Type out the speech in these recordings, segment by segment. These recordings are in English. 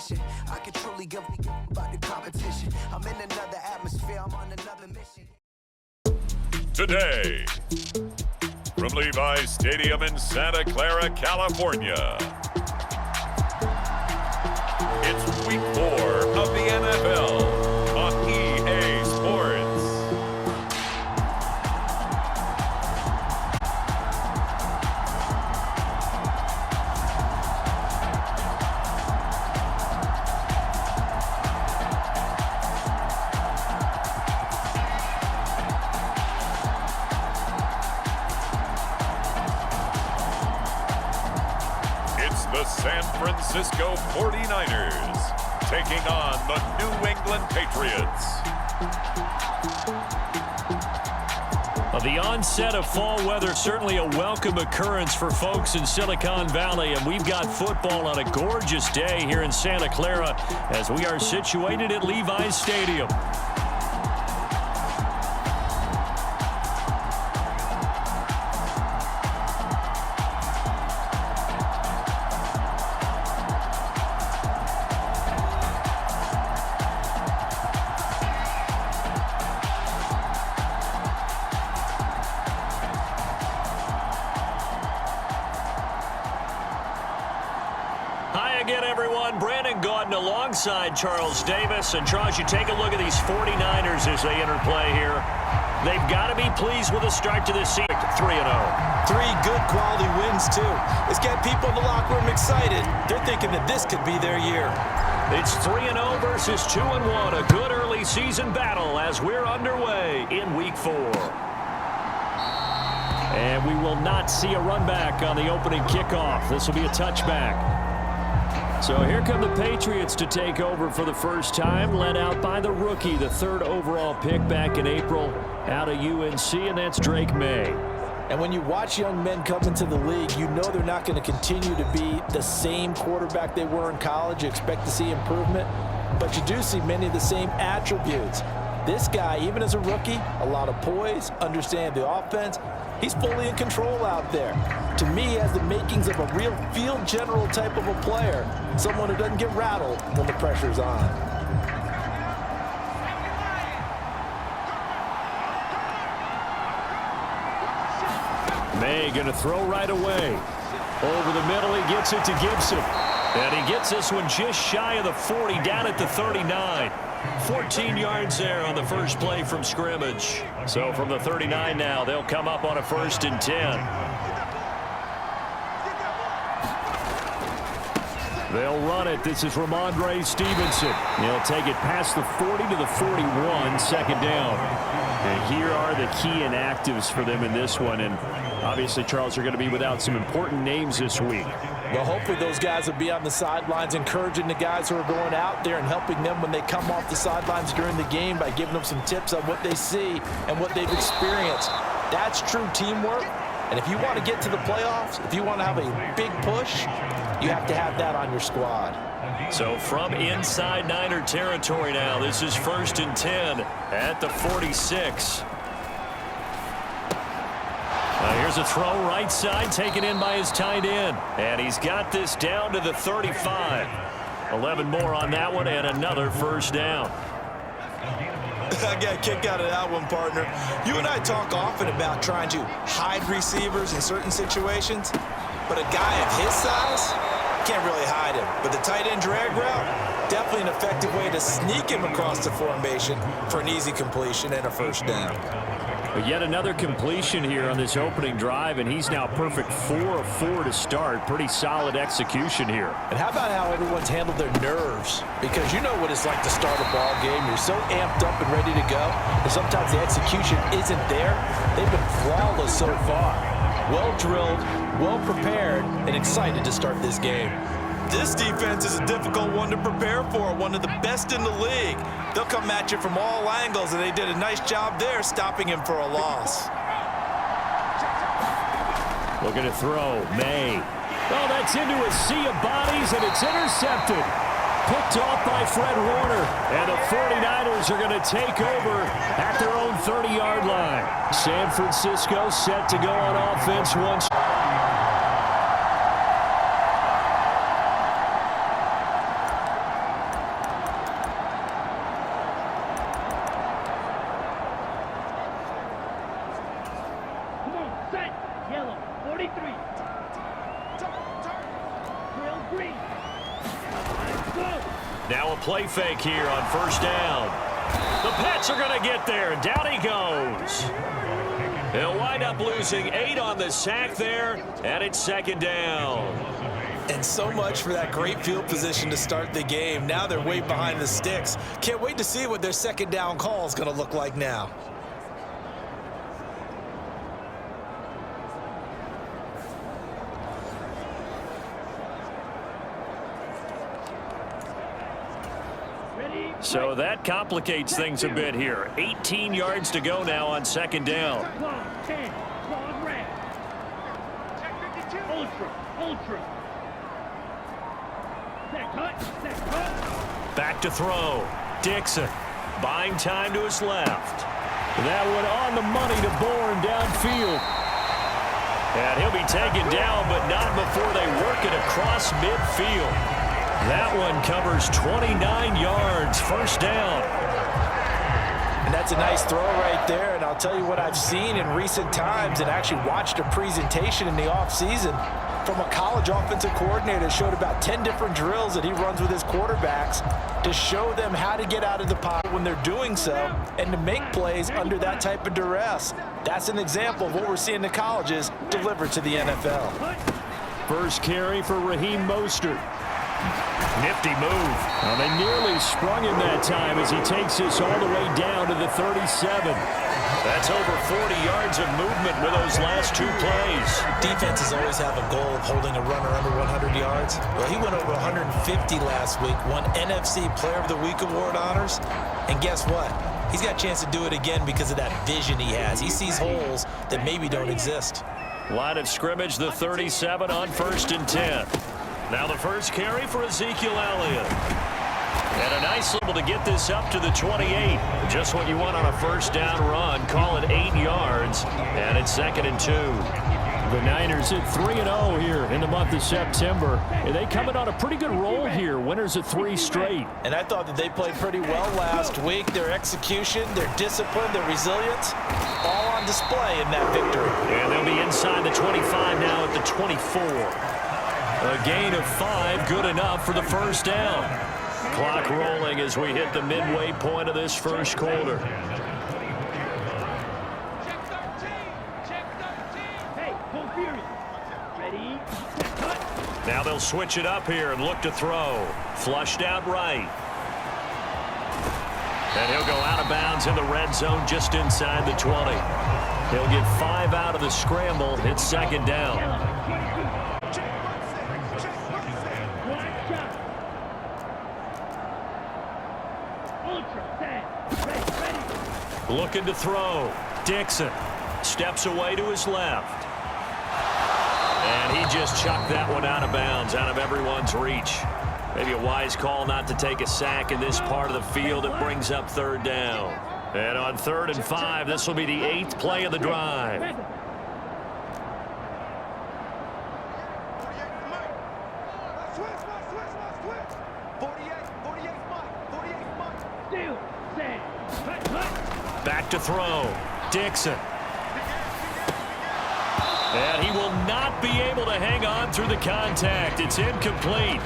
mission. I can truly give about the competition. I'm in another atmosphere, I'm on another mission. Today, from Levi's Stadium in Santa Clara, California, it's Week 4 of the NFL on EA Sports. The San Francisco 49ers taking on the New England Patriots. Well, the onset of fall weather, certainly a welcome occurrence for folks in Silicon Valley, and we've got football on a gorgeous day here in Santa Clara as we are situated at Levi's Stadium. Again, everyone, Brandon Gaudin alongside Charles Davis. And Charles, you take a look at these 49ers as they enter play here. They've got to be pleased with the start to this season. 3-0. 3 good quality wins, too. It's got people in the locker room excited. They're thinking that this could be their year. It's 3-0 versus 2-1. A good early season battle as we're underway in Week 4. And we will not see a run back on the opening kickoff. This will be a touchback. So here come the Patriots to take over for the first time, led out by the rookie, the 3rd overall pick back in April out of UNC, and that's Drake May. And when you watch young men come into the league, you know they're not going to continue to be the same quarterback they were in college. You expect to see improvement, but you do see many of the same attributes. This guy, even as a rookie, a lot of poise, understand the offense. He's fully in control out there. To me, he has the makings of a real field general type of a player, someone who doesn't get rattled when the pressure's on. May going to throw right away. Over the middle, he gets it to Gibson. And he gets this one just shy of the 40, down at the 39. 14 yards there on the first play from scrimmage. So from the 39 now, they'll come up on a 1st and 10. They'll run it. This is Ramondre Stevenson. He'll take it past the 40 to the 41, 2nd down. And here are the key inactives for them in this one. And obviously, Charles, are going to be without some important names this week. Well, hopefully those guys will be on the sidelines encouraging the guys who are going out there and helping them when they come off the sidelines during the game by giving them some tips on what they see and what they've experienced. That's true teamwork. And if you want to get to the playoffs, if you want to have a big push, you have to have that on your squad. So from inside Niner territory now, this is 1st and 10 at the 46. Here's a throw right side, taken in by his tight end. And he's got this down to the 35. 11 more on that one, and another 1st down. I got a kick out of that one, partner. You and I talk often about trying to hide receivers in certain situations, but a guy of his size can't really hide him. But the tight end drag route, definitely an effective way to sneak him across the formation for an easy completion and a 1st down. But yet another completion here on this opening drive, and he's now perfect 4 of 4 to start. Pretty solid execution here. And how about how everyone's handled their nerves? Because you know what it's like to start a ball game. You're so amped up and ready to go, and sometimes the execution isn't there. They've been flawless so far. Well drilled, well prepared, and excited to start this game. This defense is a difficult one to prepare for, one of the best in the league. They'll come at you from all angles, and they did a nice job there stopping him for a loss. Looking to throw, May. Oh, that's into a sea of bodies, and it's intercepted. Picked off by Fred Warner, and the 49ers are going to take over at their own 30-yard line. San Francisco set to go on offense once. Now a play fake here on first down. The Pats are going to get there. Down he goes. He'll wind up losing 8 on the sack there, and it's second down. And so much for that great field position to start the game. Now they're way behind the sticks. Can't wait to see what their second down call is going to look like now. So that complicates things a bit here. 18 yards to go now on second down. Back to throw. Dixon buying time to his left. That one on the money to Bourne downfield. And he'll be taken down, but not before they work it across midfield. That one covers 29 yards, first down. And that's a nice throw right there. And I'll tell you what I've seen in recent times and actually watched a presentation in the offseason from a college offensive coordinator that showed about 10 different drills that he runs with his quarterbacks to show them how to get out of the pocket when they're doing so and to make plays under that type of duress. That's an example of what we're seeing in the colleges delivered to the NFL. First carry for Raheem Mostert. Nifty move. Well, they nearly sprung him that time as he takes this all the way down to the 37. That's over 40 yards of movement with those last 2 plays. Defenses always have a goal of holding a runner under 100 yards. Well, he went over 150 last week, won NFC Player of the Week award honors. And guess what? He's got a chance to do it again because of that vision he has. He sees holes that maybe don't exist. Line of scrimmage, the 37 on 1st and 10. Now the first carry for Ezekiel Elliott. And a nice level to get this up to the 28. Just what you want on a first down run. Call it 8 yards. And it's 2nd and 2. The Niners at 3-0 here in the month of September. And they coming on a pretty good roll here. Winners of 3 straight. And I thought that they played pretty well last week. Their execution, their discipline, their resilience, all on display in that victory. And they'll be inside the 25 now at the 24. A gain of 5, good enough for the first down. Clock rolling as we hit the midway point of this first quarter. Now they'll switch it up here and look to throw. Flushed out right. And he'll go out of bounds in the red zone just inside the 20. He'll get 5 out of the scramble. It's 2nd down. Looking to throw. Dixon steps away to his left. And he just chucked that one out of bounds, out of everyone's reach. Maybe a wise call not to take a sack in this part of the field. It brings up 3rd down. And on 3rd and 5, this will be the 8th play of the drive. Back to throw. Dixon. And he will not be able to hang on through the contact. It's incomplete.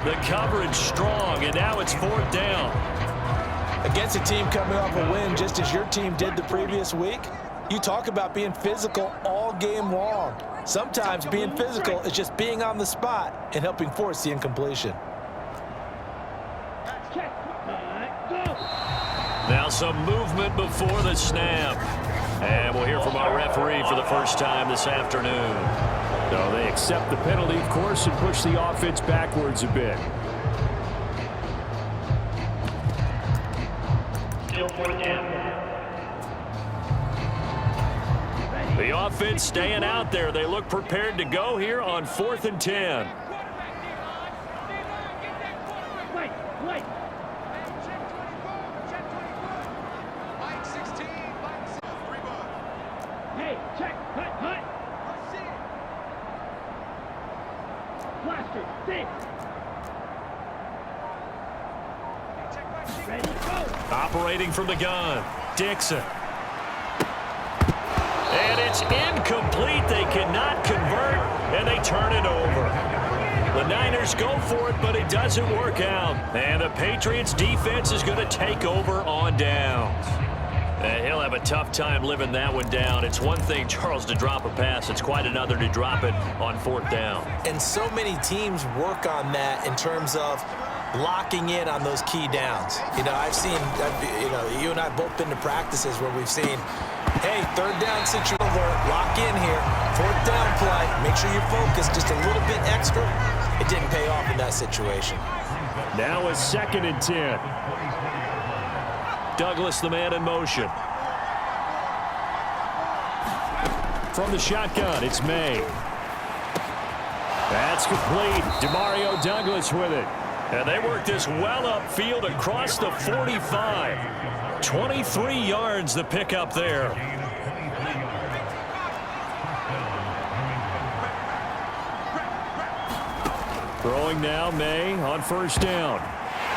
The coverage strong, and now it's 4th down. Against a team coming off a win just as your team did the previous week, you talk about being physical all game long. Sometimes being physical is just being on the spot and helping force the incompletion. Now some movement before the snap. And we'll hear from our referee for the first time this afternoon. So they accept the penalty, of course, and push the offense backwards a bit. The offense staying out there. They look prepared to go here on 4th and 10. Operating from the gun, Dixon. And it's incomplete. They cannot convert, and they turn it over. The Niners go for it, but it doesn't work out. And the Patriots defense is going to take over on downs. He'll have a tough time living that one down. It's one thing, Charles, to drop a pass. It's quite another to drop it on 4th down. And so many teams work on that in terms of locking in on those key downs. I've seen, you and I have both been to practices where we've seen, hey, 3rd down situation alert, lock in here, 4th down play, make sure you're focused just a little bit extra. It didn't pay off in that situation. Now a 2nd and 10. Douglas, the man in motion. From the shotgun, it's May. That's complete. Demario Douglas with it. And they work this well upfield across the 45. 23 yards the pickup there. Throwing now, May on 1st down.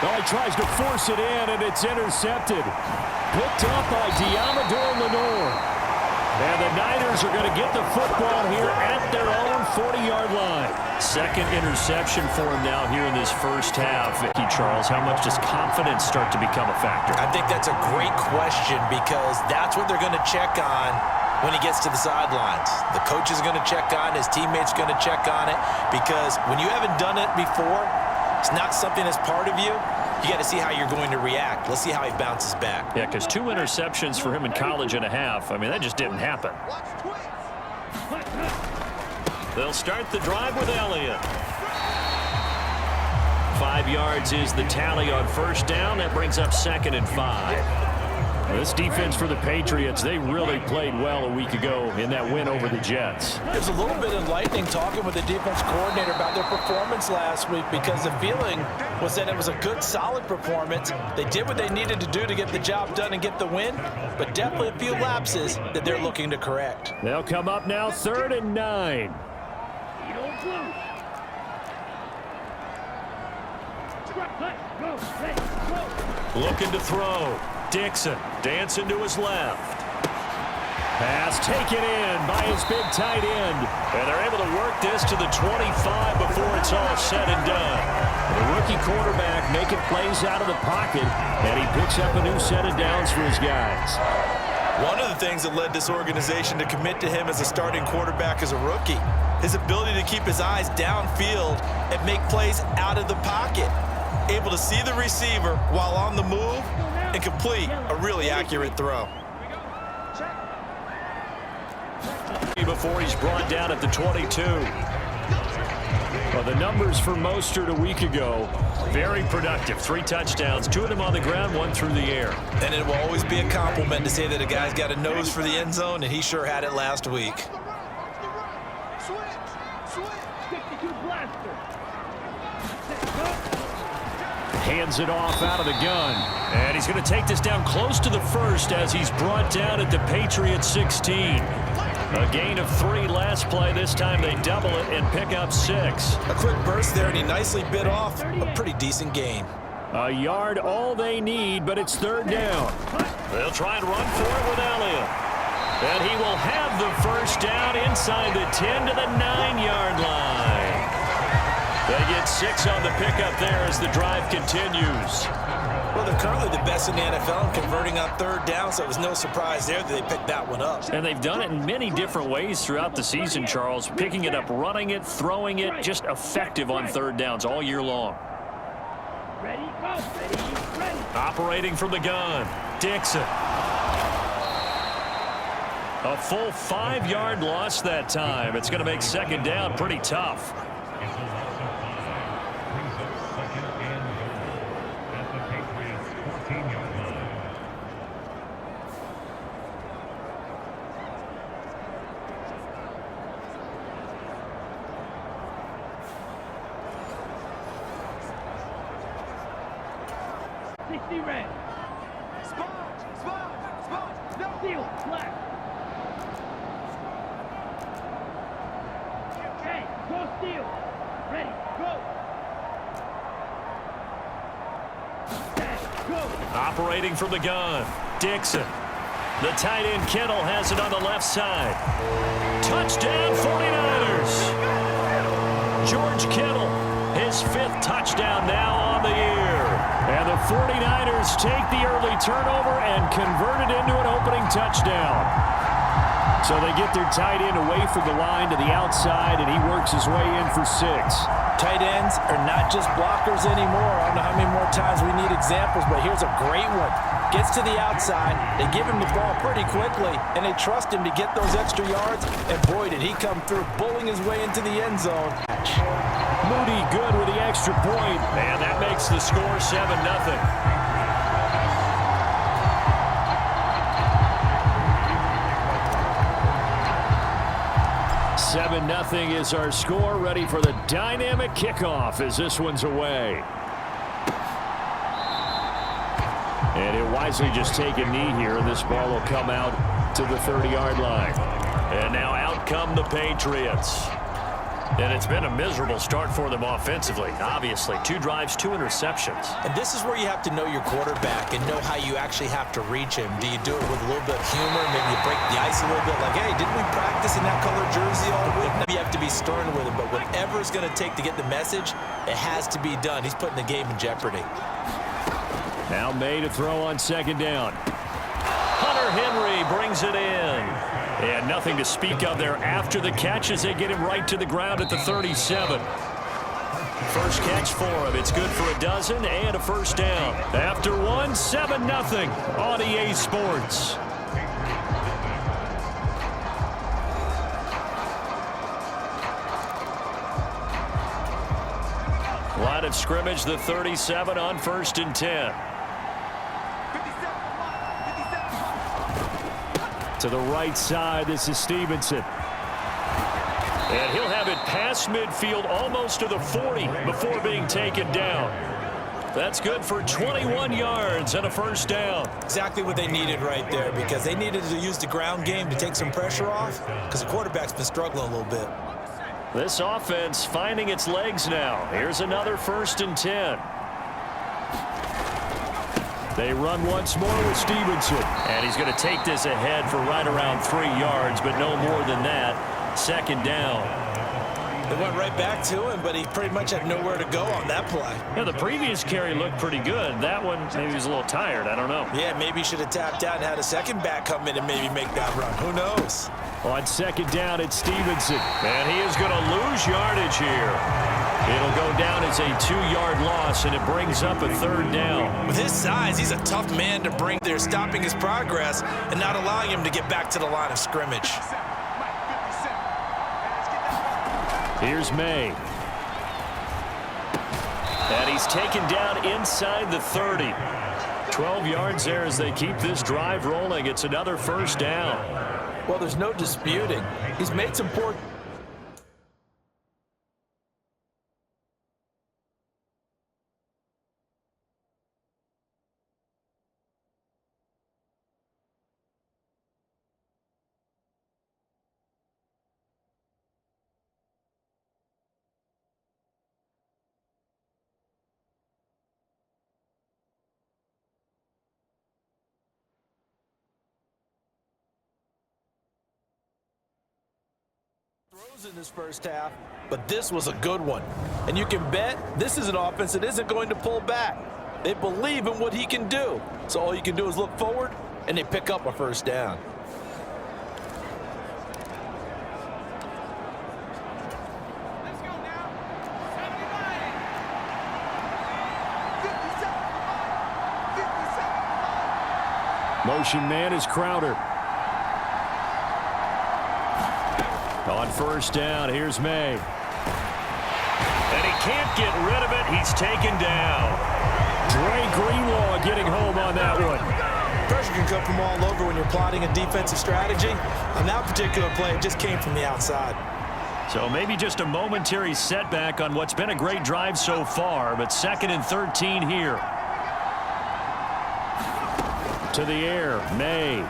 Oh, he tries to force it in, and it's intercepted. Picked up by Diamador Lenore. And the Niners are going to get the football here at their own 40-yard line. 2nd interception for him now here in this first half. Charles, how much does confidence start to become a factor? I think that's a great question because that's what they're going to check on when he gets to the sidelines. The coach is going to check on it. His teammates going to check on it because when you haven't done it before, it's not something that's part of you. You got to see how you're going to react. Let's see how he bounces back. Yeah, because 2 interceptions for him in college and a half. I mean, that just didn't happen. They'll start the drive with Elliott. 5 yards is the tally on 1st down. That brings up 2nd and 5. This defense for the Patriots, they really played well a week ago in that win over the Jets. There's a little bit enlightening talking with the defense coordinator about their performance last week because the feeling was that it was a good, solid performance. They did what they needed to do to get the job done and get the win, but definitely a few lapses that they're looking to correct. They'll come up now 3rd and 9. Looking to throw. Dixon dancing to his left. Pass taken in by his big tight end. And they're able to work this to the 25 before it's all said and done. The rookie quarterback making plays out of the pocket, and he picks up a new set of downs for his guys. One of the things that led this organization to commit to him as a starting quarterback as a rookie, his ability to keep his eyes downfield and make plays out of the pocket. Able to see the receiver while on the move and complete a really accurate throw. Before he's brought down at the 22. Well, the numbers for Mostert a week ago, very productive. 3 touchdowns, 2 of them on the ground, 1 through the air. And it will always be a compliment to say that a guy's got a nose for the end zone, and he sure had it last week. Hands it off out of the gun. And he's going to take this down close to the 1st as he's brought down at the Patriots 16. A gain of 3 last play. This time they double it and pick up 6. A quick burst there, and he nicely bit off a pretty decent gain. A yard all they need, but it's 3rd down. They'll try and run for it with Elliott. And he will have the 1st down inside the 10 to the 9-yard line. They get 6 on the pickup there as the drive continues. Well, they're currently the best in the NFL in converting on 3rd down, so it was no surprise there that they picked that one up. And they've done it in many different ways throughout the season, Charles. Picking it up, running it, throwing it, just effective on 3rd downs all year long. Ready, go, ready. Operating from the gun, Dixon. A full 5-yard loss that time. It's going to make 2nd down pretty tough. Red. Spot. No deal. Black. Okay, go steal. Ready, go. Go. Operating from the gun, Dixon. The tight end Kittle has it on the left side. Touchdown 49ers. George Kittle his 5th touchdown now on the year. And the 49ers take the early turnover and convert it into an opening touchdown. So they get their tight end away from the line to the outside, and he works his way in for 6. Tight ends are not just blockers anymore. I don't know how many more times we need examples, but here's a great one. Gets to the outside, they give him the ball pretty quickly, and they trust him to get those extra yards, and boy, did he come through, bowling his way into the end zone. Moody good with the extra point, and that makes the score 7-0. 7-0 is our score, ready for the dynamic kickoff as this one's away. And he'll wisely just take a knee here, and this ball will come out to the 30-yard line. And now out come the Patriots. And it's been a miserable start for them offensively, obviously. 2 drives, 2 interceptions. And this is where you have to know your quarterback and know how you actually have to reach him. Do you do it with a little bit of humor? Maybe you break the ice a little bit like, hey, didn't we practice in that color jersey all week? You have to be stern with him, but whatever it's going to take to get the message, it has to be done. He's putting the game in jeopardy. Now May to throw on 2nd down. Hunter Henry brings it in. And nothing to speak of there after the catch as they get him right to the ground at the 37. First catch for him. It's good for a dozen and a first down. After one, 7-0 on EA Sports. Line of scrimmage, the 37 on 1st and 10. To the right side, this is Stevenson. And he'll have it past midfield almost to the 40 before being taken down. That's good for 21 yards and a first down. Exactly what they needed right there, because they needed to use the ground game to take some pressure off, because the quarterback's been struggling a little bit. This offense finding its legs now. Here's another 1st and 10. They run once more with Stevenson. And he's going to take this ahead for right around 3 yards, but no more than that. 2nd down. They went right back to him, but he pretty much had nowhere to go on that play. Yeah, the previous carry looked pretty good. That one, maybe he was a little tired. I don't know. Yeah, maybe he should have tapped out and had a second back come in and maybe make that run. Who knows? On 2nd down, it's Stevenson. And he is going to lose yardage here. It'll go down as a 2-yard loss, and it brings up a 3rd down. With his size, he's a tough man to bring there, stopping his progress and not allowing him to get back to the line of scrimmage. Here's May. And he's taken down inside the 30. 12 yards there as they keep this drive rolling. It's another first down. Well, there's no disputing. He's made some poor... throws in this first half, but this was a good one. And you can bet this is an offense that isn't going to pull back. They believe in what he can do. So all you can do is look forward, and they pick up a first down. Let's go now. 79. 57. Motion man is Crowder. On 1st down, here's May. And he can't get rid of it. He's taken down. Dre Greenlaw getting home on that one. Pressure can come from all over when you're plotting a defensive strategy. On that particular play, it just came from the outside. So maybe just a momentary setback on what's been a great drive so far, but 2nd and 13 here. To the air, May.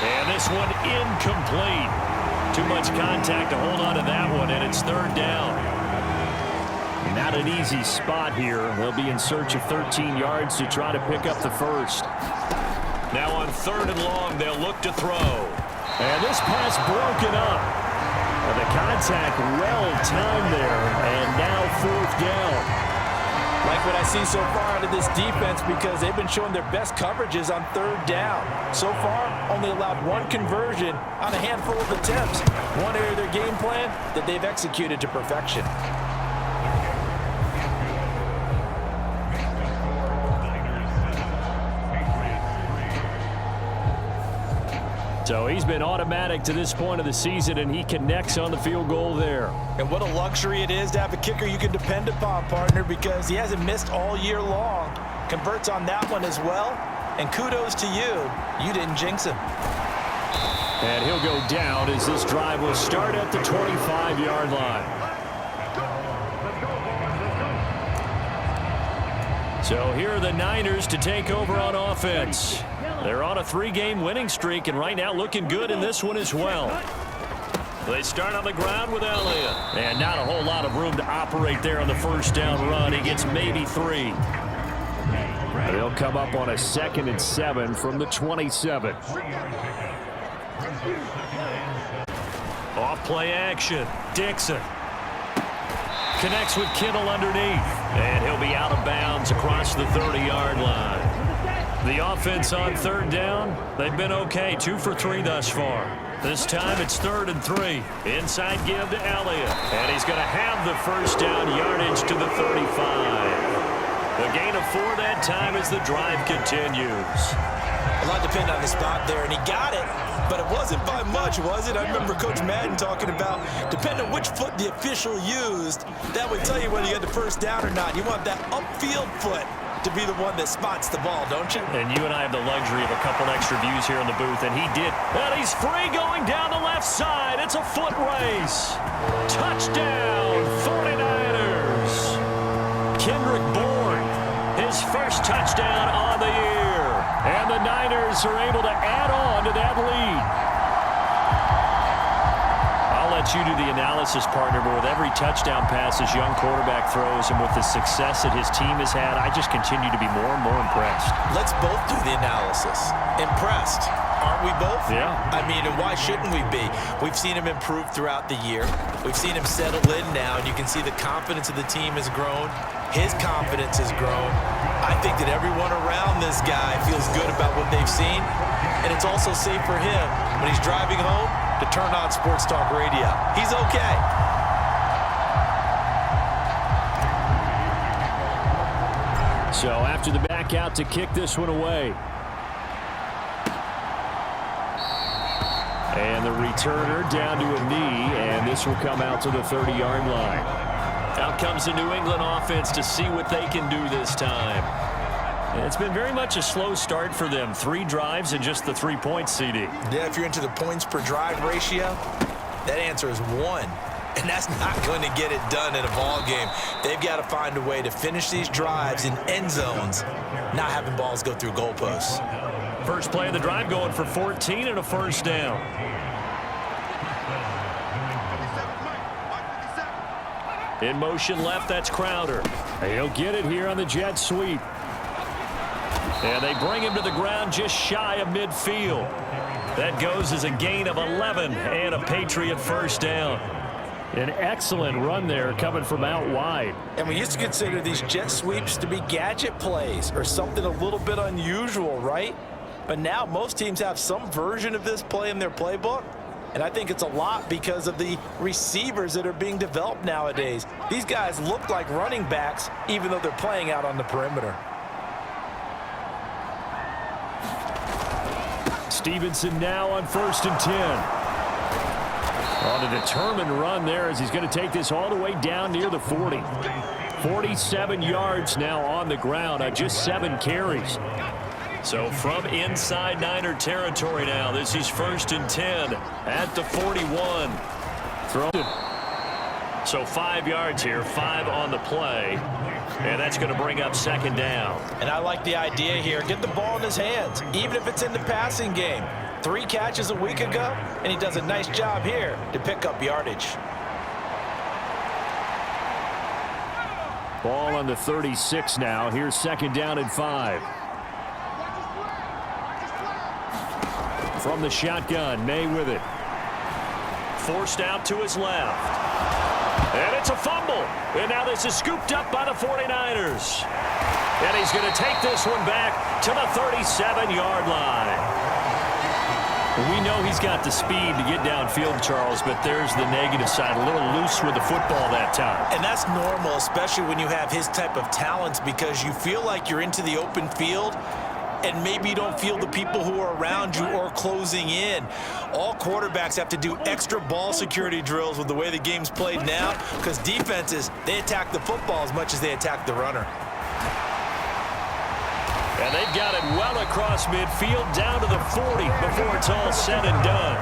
And this one incomplete. Too much contact to hold on to that one, and it's 3rd down. Not an easy spot here. They'll be in search of 13 yards to try to pick up the first. Now on 3rd and long, they'll look to throw. And this pass broken up. The contact well-timed there, and now 4th down. Like what I see so far out of this defense because they've been showing their best coverages on 3rd down. So far, only allowed 1 conversion on a handful of attempts. One area of their game plan that they've executed to perfection. So he's been automatic to this point of the season, and he connects on the field goal there. And what a luxury it is to have a kicker you can depend upon, partner, because he hasn't missed all year long. Converts on that one as well. And kudos to you. You didn't jinx him. And he'll go down as this drive will start at the 25-yard line. So here are the Niners to take over on offense. They're on a 3-game winning streak, and right now looking good in this one as well. They start on the ground with Elliott. And not a whole lot of room to operate there on the 1st down run. He gets maybe 3. They'll come up on a 2nd and 7 from the 27. Off play action. Dixon connects with Kittle underneath. And he'll be out of bounds across the 30-yard line. The offense on 3rd down, they've been okay. 2 for 3 thus far. This time it's 3rd and 3. Inside give to Elliott. And he's going to have the 1st down yardage to the 35. The gain of 4 that time as the drive continues. A lot depended on the spot there, and he got it. But it wasn't by much, was it? I remember Coach Madden talking about, depending on which foot the official used, that would tell you whether you had the 1st down or not. You want that upfield foot to be the one that spots the ball, don't you? And you and I have the luxury of a couple extra views here in the booth, and he did. And he's free going down the left side. It's a foot race. Touchdown, 49ers. Kendrick Bourne, his first touchdown on the year. And the Niners are able to add on to that lead. I'll let you do the analysis, partner, but with every touchdown pass his young quarterback throws and with the success that his team has had, I just continue to be more and more impressed. Let's both do the analysis. Impressed. Aren't we both? Yeah. I mean, and why shouldn't we be? We've seen him improve throughout the year. We've seen him settle in now, and you can see the confidence of the team has grown. His confidence has grown. I think that everyone around this guy feels good about what they've seen, and it's also safe for him when he's driving home to turn on Sports Talk Radio. He's okay. So after the back out to kick this one away. And the returner down to a knee, and this will come out to the 30-yard line. Out comes the New England offense to see what they can do this time. And it's been very much a slow start for them. 3 drives and just the 3 points, CD. Yeah, if you're into the points per drive ratio, that answer is 1. And that's not going to get it done in a ball game. They've got to find a way to finish these drives in end zones, not having balls go through goalposts. First play of the drive going for 14 and a 1st down. In motion left, that's Crowder. He'll get it here on the jet sweep. And they bring him to the ground just shy of midfield. That goes as a gain of 11 and a Patriot 1st down. An excellent run there coming from out wide. And we used to consider these jet sweeps to be gadget plays or something a little bit unusual, right? But now most teams have some version of this play in their playbook. And I think it's a lot because of the receivers that are being developed nowadays. These guys look like running backs even though they're playing out on the perimeter. Stevenson now on 1st and 10. On a determined run there as he's going to take this all the way down near the 40. 47 yards now on the ground on just 7 carries. So from inside Niner territory now, this is 1st and 10 at the 41. So 5 yards here, 5 on the play. And that's going to bring up 2nd down. And I like the idea here. Get the ball in his hands, even if it's in the passing game. 3 catches a week ago, and he does a nice job here to pick up yardage. Ball on the 36 now. Here's 2nd down and 5. From the shotgun, May with it. forced out to his left. And it's a fumble. And now this is scooped up by the 49ers. And he's going to take this one back to the 37-yard line. We know he's got the speed to get downfield, Charles, but there's the negative side. A little loose with the football that time. And that's normal, especially when you have his type of talents, because you feel like you're into the open field and maybe you don't feel the people who are around you or closing in. All quarterbacks have to do extra ball security drills with the way the game's played now, because defenses, they attack the football as much as they attack the runner. And they've got it well across midfield down to the 40 before it's all said and done.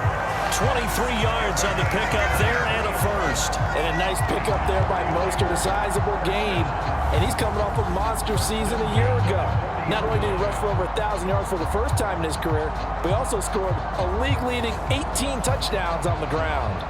23 yards on the pickup there and a first. And a nice pickup there by Mostert, a sizable gain. And he's coming off a monster season a year ago. Not only did he rush for over 1,000 yards for the first time in his career, but he also scored a league-leading 18 touchdowns on the ground.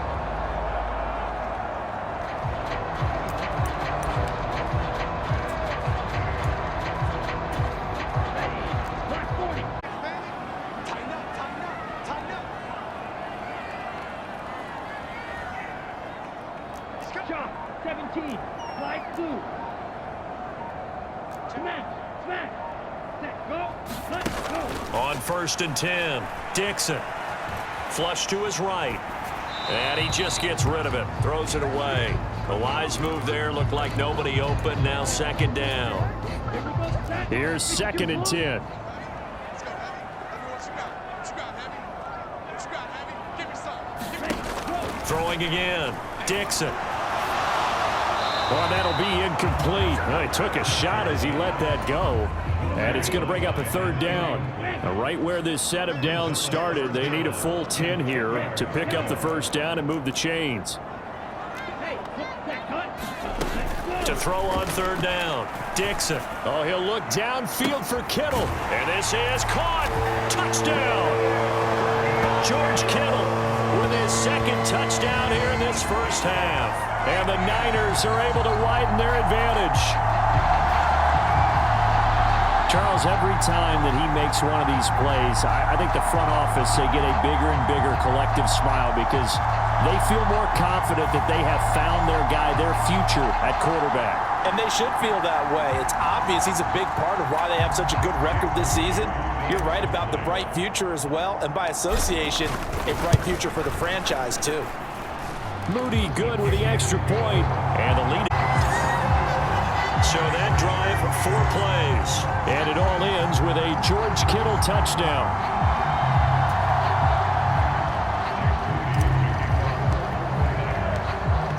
On 1st and 10, Dixon. Flush to his right. And he just gets rid of it. Throws it away. A wise move there. Looked like nobody open. Now 2nd down. Here's 2nd and 10. Throwing again. Dixon. Well, that'll be incomplete. Well, he took a shot as he let that go. And it's going to bring up a 3rd down. Now, right where this set of downs started, they need a full 10 here to pick up the 1st down and move the chains. To throw on 3rd down, Dixon. Oh, he'll look downfield for Kittle. And this is caught. Touchdown. George Kittle with his 2nd touchdown here in this first half. And the Niners are able to widen their advantage. Charles, every time that he makes one of these plays, I think the front office, they get a bigger and bigger collective smile because they feel more confident that they have found their guy, their future at quarterback. And they should feel that way. It's obvious he's a big part of why they have such a good record this season. You're right about the bright future as well, and by association, a bright future for the franchise too. Moody good with the extra point, and the lead. So that drive, 4 plays, and it all ends with a George Kittle touchdown.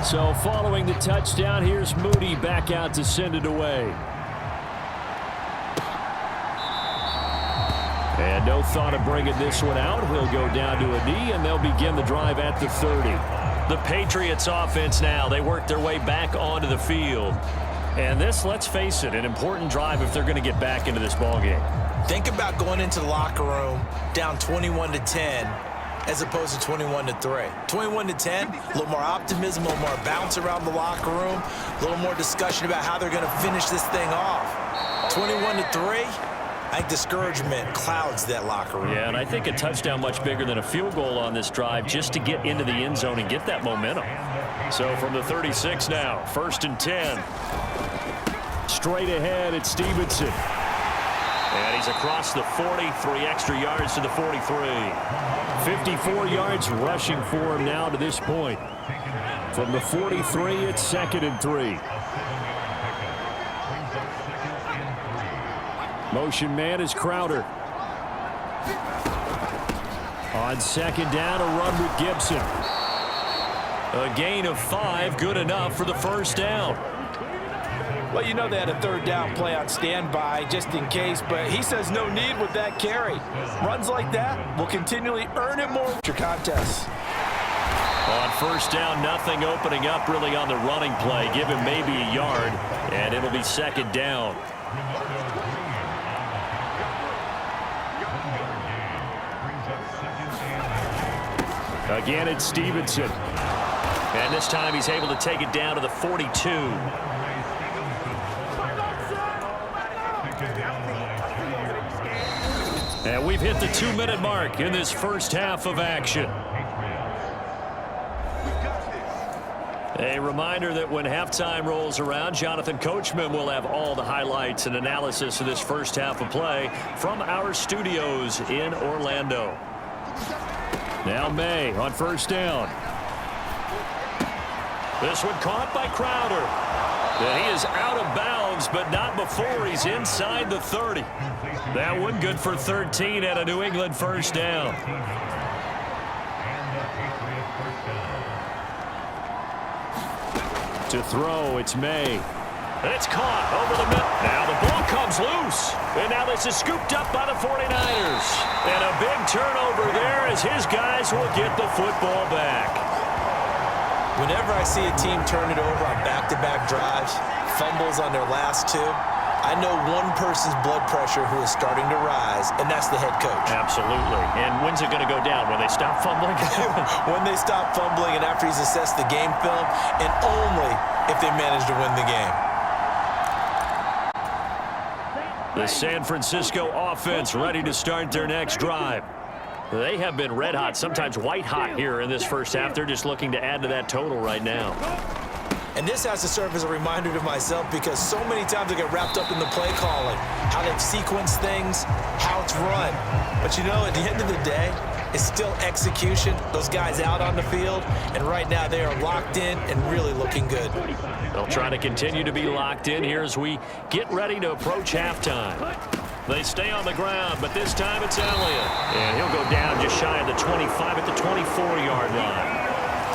So following the touchdown, here's Moody back out to send it away. And no thought of bringing this one out. He'll go down to a knee, and they'll begin the drive at the 30. The Patriots offense now, they work their way back onto the field. And this, let's face it, an important drive if they're going to get back into this ballgame. Think about going into the locker room down 21-10 as opposed to 21-3. 21-10, a little more optimism, a little more bounce around the locker room, a little more discussion about how they're going to finish this thing off. 21-3, I think discouragement clouds that locker room. Yeah, and I think a touchdown much bigger than a field goal on this drive just to get into the end zone and get that momentum. So from the 36 now, 1st and 10. Straight ahead at Stevenson. And he's across the 40, 3 extra yards to the 43. 54 yards rushing for him now to this point. From the 43, it's 2nd and 3. Motion man is Crowder. On 2nd down, a run with Gibson. A gain of 5, good enough for the 1st down. Well, you know they had a 3rd down play on standby just in case, but he says no need with that carry. Runs like that will continually earn him more contests. On 1st down, nothing opening up really on the running play. Give him maybe a yard, and it'll be 2nd down. Again, it's Stevenson. And this time he's able to take it down to the 42. And we've hit the 2-minute mark in this first half of action. A reminder that when halftime rolls around, Jonathan Coachman will have all the highlights and analysis of this first half of play from our studios in Orlando. Now May on first down. This one caught by Crowder. And he is out of bounds, but not before he's inside the 30. That one good for 13 at a New England first down. To throw, it's May. It's caught over the middle. Now the ball comes loose. And now this is scooped up by the 49ers. And a big turnover there as his guys will get the football back. Whenever I see a team turn it over on back-to-back drives, fumbles on their last two, I know one person's blood pressure who is starting to rise, and that's the head coach. Absolutely. And when's it going to go down? When they stop fumbling? When they stop fumbling and after he's assessed the game film, and only if they manage to win the game. The San Francisco offense ready to start their next drive. They have been red hot, sometimes white hot here in this first half. They're just looking to add to that total right now. And this has to serve as a reminder to myself because so many times I get wrapped up in the play calling, how they've sequenced things, how it's run. But you know, at the end of the day, it's still execution. Those guys out on the field, and right now they are locked in and really looking good. They'll try to continue to be locked in here as we get ready to approach halftime. They stay on the ground, but this time it's Elliott. And he'll go down just shy of the 25 at the 24-yard line.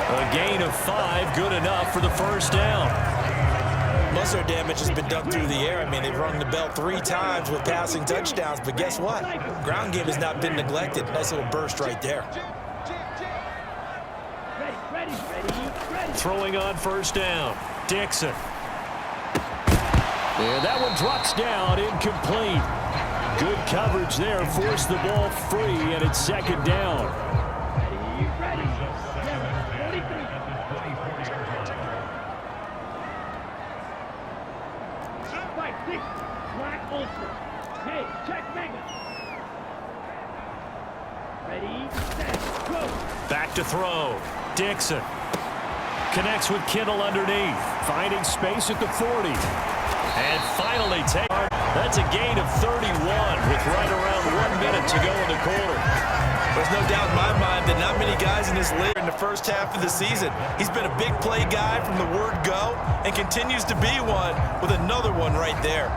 A gain of 5, good enough for the first down. Most of their damage has been done through the air. I mean, they've rung the bell 3 times with passing touchdowns, but guess what? Ground game has not been neglected. Nice little burst right there. Throwing on first down, Dixon. And that one drops down, incomplete. Good coverage there, forced the ball free, and it's second down. Back to throw. Dixon connects with Kittle underneath, finding space at the 40. And finally, that's a gain of 31 with right around 1 minute to go in the quarter. There's no doubt in my mind that not many guys in this league in the first half of the season. He's been a big play guy from the word go and continues to be one with another one right there.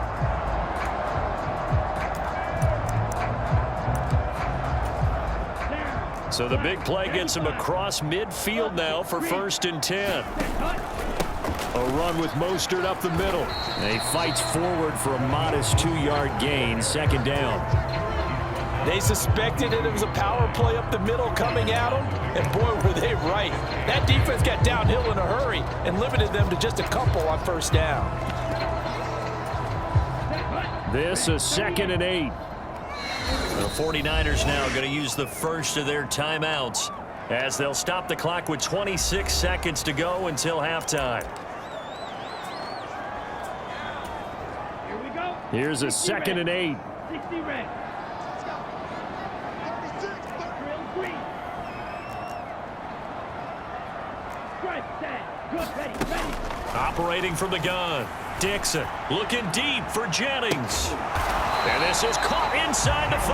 So the big play gets him across midfield now for 1st and 10. A run with Mostert up the middle. And he fights forward for a modest 2-yard gain, second down. They suspected that it was a power play up the middle coming at them, and boy, were they right. That defense got downhill in a hurry and limited them to just a couple on first down. This is 2nd and 8. The 49ers now going to use the first of their timeouts as they'll stop the clock with 26 seconds to go until halftime. Here we go. Here's a 2nd and 8. 60 red. Operating from the gun, Dixon looking deep for Jennings. And this is caught inside the 5.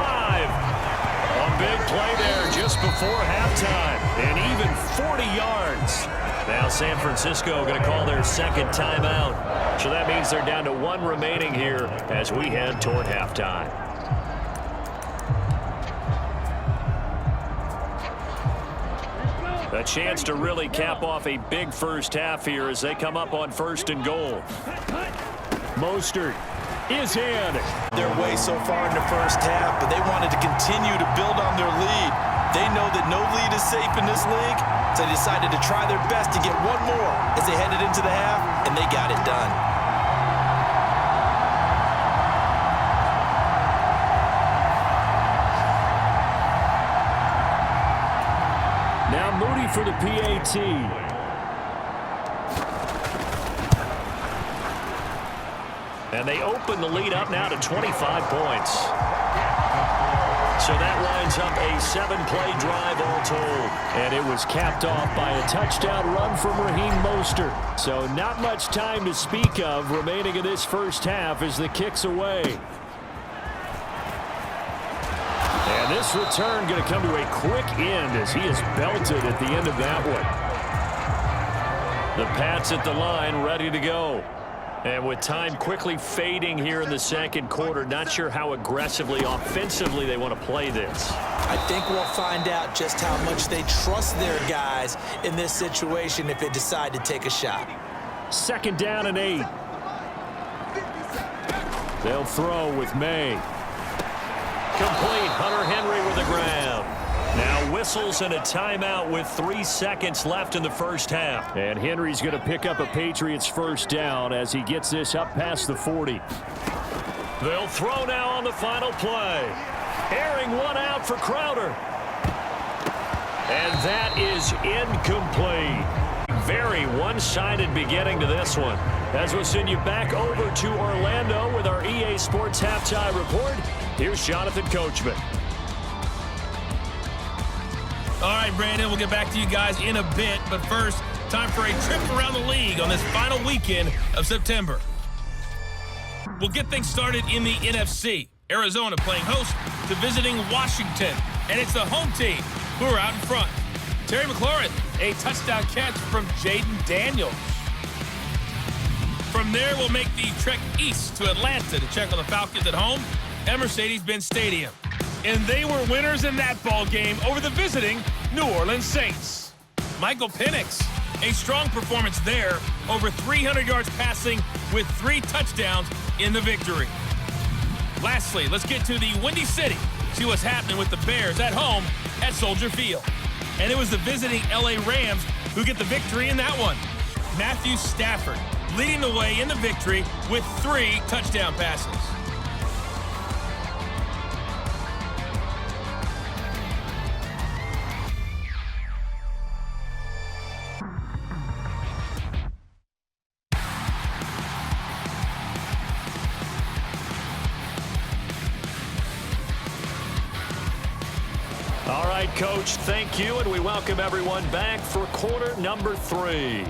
A big play there just before halftime, and even 40 yards. Now San Francisco going to call their second timeout. So that means they're down to 1 remaining here as we head toward halftime. A chance to really cap off a big first half here as they come up on 1st and goal. Mostert is in. They're way so far in the first half, but they wanted to continue to build on their lead. They know that no lead is safe in this league, so they decided to try their best to get one more as they headed into the half, and they got it done. Now Moody for the PAT. And they open the lead up now to 25 points. So that lines up a 7-play drive all told. And it was capped off by a touchdown run from Raheem Mostert. So not much time to speak of remaining in this first half as the kick's away. And this return going to come to a quick end as he is belted at the end of that one. The Pats at the line ready to go. And with time quickly fading here in the second quarter, not sure how aggressively, offensively they want to play this. I think we'll find out just how much they trust their guys in this situation if they decide to take a shot. 2nd down and 8. They'll throw with May. Complete. Hunter Henry with the ground. Now whistles and a timeout with 3 seconds left in the first half. And Henry's going to pick up a Patriots first down as he gets this up past the 40. They'll throw now on the final play. Airing one out for Crowder. And that is incomplete. Very one-sided beginning to this one. As we'll send you back over to Orlando with our EA Sports Halftime Report, here's Jonathan Coachman. All right, Brandon, we'll get back to you guys in a bit. But first, time for a trip around the league on this final weekend of September. We'll get things started in the NFC. Arizona playing host to visiting Washington. And it's the home team who are out in front. Terry McLaurin, a touchdown catch from Jaden Daniels. From there, we'll make the trek east to Atlanta to check on the Falcons at home at Mercedes-Benz Stadium. And they were winners in that ball game over the visiting New Orleans Saints. Michael Penix, a strong performance there, over 300 yards passing with 3 touchdowns in the victory. Lastly, let's get to the Windy City, see what's happening with the Bears at home at Soldier Field. And it was the visiting LA Rams who get the victory in that one. Matthew Stafford leading the way in the victory with 3 touchdown passes. All right, Coach, thank you, and we welcome everyone back for quarter number 3.